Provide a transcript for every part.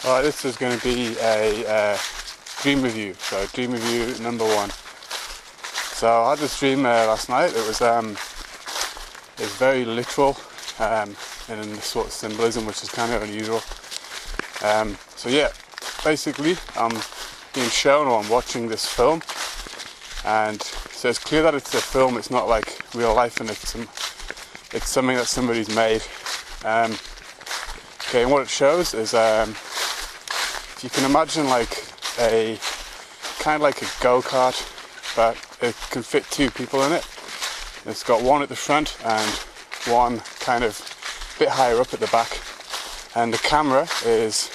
Alright, this is going to be a dream review, so dream review number 1. So I had this dream last night. It was very literal and in the sort of symbolism, which is kind of unusual. So yeah, basically I'm being shown or I'm watching this film, and so it's clear that it's a film, it's not like real life, and it's something that somebody's made. Okay, and what it shows is if you can imagine like a kind of like a go-kart, but it can fit 2 people in it. It's got one at the front and one kind of a bit higher up at the back, and the camera is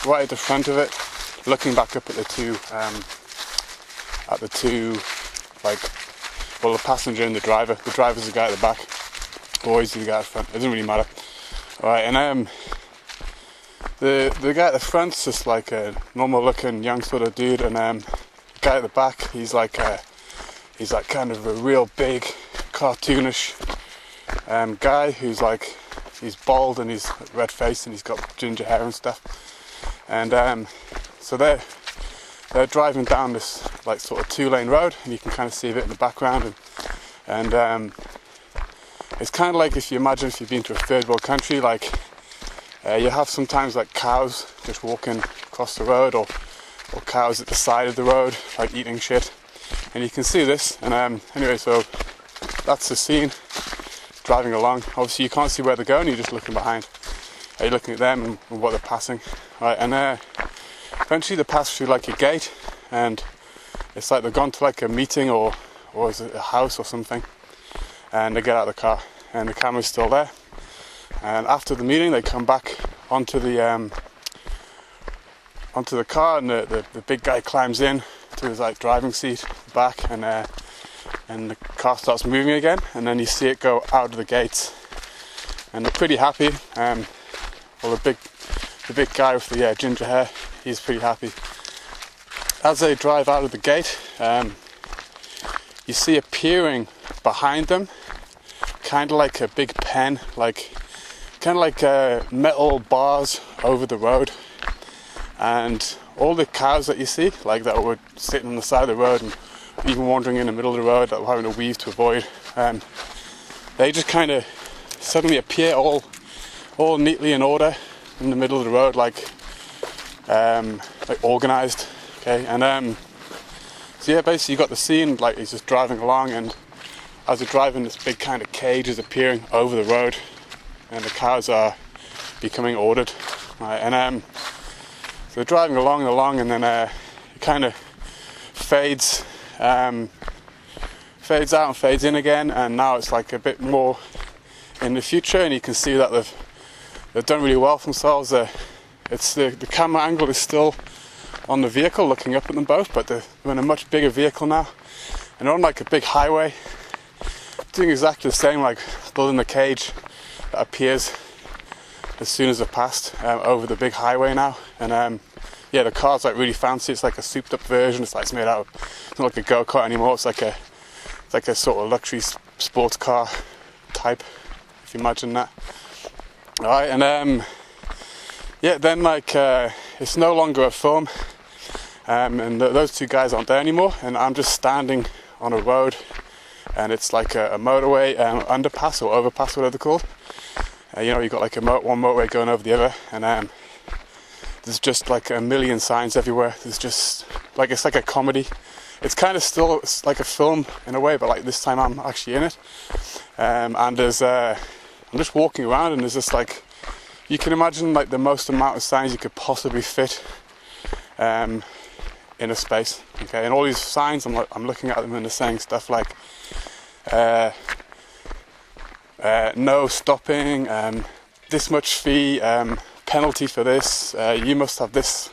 right at the front of it, looking back up at the two like, well, the passenger and the driver. The driver's the guy at the back, or is the guy at the front, it doesn't really matter. Alright, and the guy at the front's just like a normal looking young sort of dude, and the guy at the back, he's like kind of a real big cartoonish guy who's like, he's bald and he's red faced and he's got ginger hair and stuff. And so they're driving down this like sort of 2-lane road, and you can kind of see a bit in the background, and it's kind of like if you imagine if you've been to a third world country, like you have sometimes like cows just walking across the road, or cows at the side of the road like eating shit, and you can see this. And anyway, so that's the scene, driving along. Obviously you can't see where they're going, you're just looking behind, you're looking at them and what they're passing, right? And eventually they pass through like a gate, and it's like they've gone to like a meeting or is it a house or something, and they get out of the car and the camera's still there. And after the meeting they come back onto the car, and the big guy climbs in to his like driving seat back, and the car starts moving again, and then you see it go out of the gates, and they're pretty happy. Well, the big guy with the ginger hair, he's pretty happy. As they drive out of the gate, you see appearing behind them kind of like a big pen, like kind of like metal bars over the road, and all the cows that you see, like that were sitting on the side of the road and even wandering in the middle of the road that were having to weave to avoid, they just kind of suddenly appear all neatly in order in the middle of the road, like organised. Okay, and so yeah, basically you got the scene, like he's just driving along, and as they're driving, this big kind of cage is appearing over the road, and the cows are becoming ordered, right? And so they're driving along, and then it kind of fades out and fades in again, and now it's like a bit more in the future, and you can see that they've done really well for themselves. The camera angle is still on the vehicle looking up at them both, but they're in a much bigger vehicle now, and they're on like a big highway, doing exactly the same, like building the cage that appears as soon as they've passed over the big highway now. And yeah, the car's like really fancy. It's like a souped up version. It's like it's made out of, it's not like a go-kart anymore. It's like a sort of luxury sports car type, if you imagine that. Alright, and yeah, then like it's no longer a film, and those 2 guys aren't there anymore, and I'm just standing on a road, and it's like a motorway underpass or overpass, whatever they're called. You know, you've got like one motorway going over the other, and there's just like a million signs everywhere. There's just like, it's like a comedy. It's kind of still, it's like a film in a way, but like this time I'm actually in it. And there's I'm just walking around, and there's just like, you can imagine like the most amount of signs you could possibly fit in a space. Okay, and all these signs, I'm looking at them, and they're saying stuff like no stopping, this much fee, penalty for this, you must have this,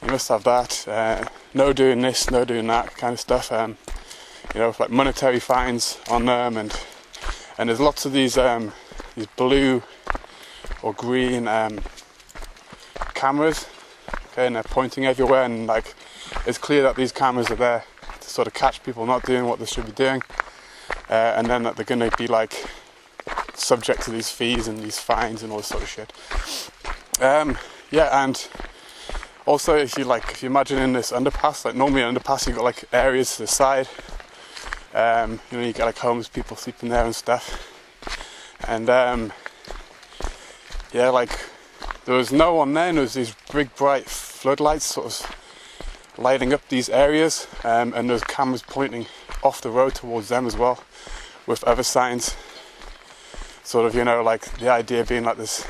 you must have that, no doing this, no doing that kind of stuff. You know, like monetary fines on them, and there's lots of these blue or green cameras, okay, and they're pointing everywhere, and like it's clear that these cameras are there to sort of catch people not doing what they should be doing, and then that they're going to be like subject to these fees and these fines and all this sort of shit. yeah, and also if you imagine in this underpass, like normally in an underpass you got like areas to the side, you know, you get like homeless people sleeping there and stuff, and yeah, like there was no one there, and there was these big bright floodlights sort of lighting up these areas, and there's cameras pointing off the road towards them as well, with other signs, sort of, you know, like the idea being like this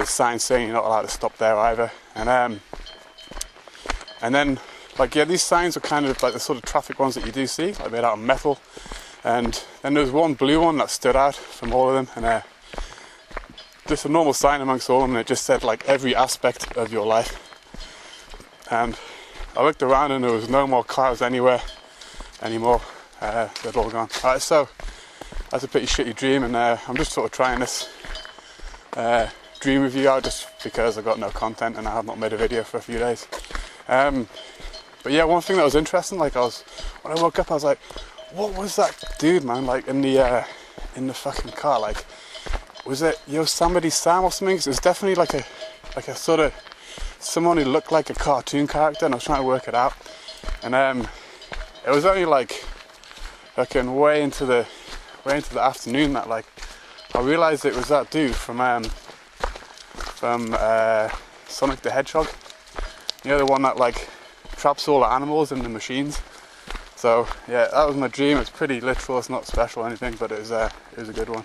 sign saying you're not allowed to stop there either, and then like, yeah, these signs are kind of like the sort of traffic ones that you do see, like made out of metal, and then there was one blue one that stood out from all of them, and just a normal sign amongst all of them, and it just said like every aspect of your life. And I looked around and there was no more clouds anywhere anymore. They'd all gone. Alright, so that's a pretty shitty dream, and I'm just sort of trying this dream review out just because I got no content and I have not made a video for a few days. But yeah, one thing that was interesting, like when I woke up I was like, what was that dude, man, like in the fucking car? Like, was it Yosemite Sam or something? It was definitely like a sort of someone who looked like a cartoon character, and I was trying to work it out, and it was only like fucking way into the afternoon that like I realised it was that dude from Sonic the Hedgehog, you know, the one that like traps all the animals in the machines. So yeah, that was my dream. It's pretty literal, it's not special or anything, but it was a good one.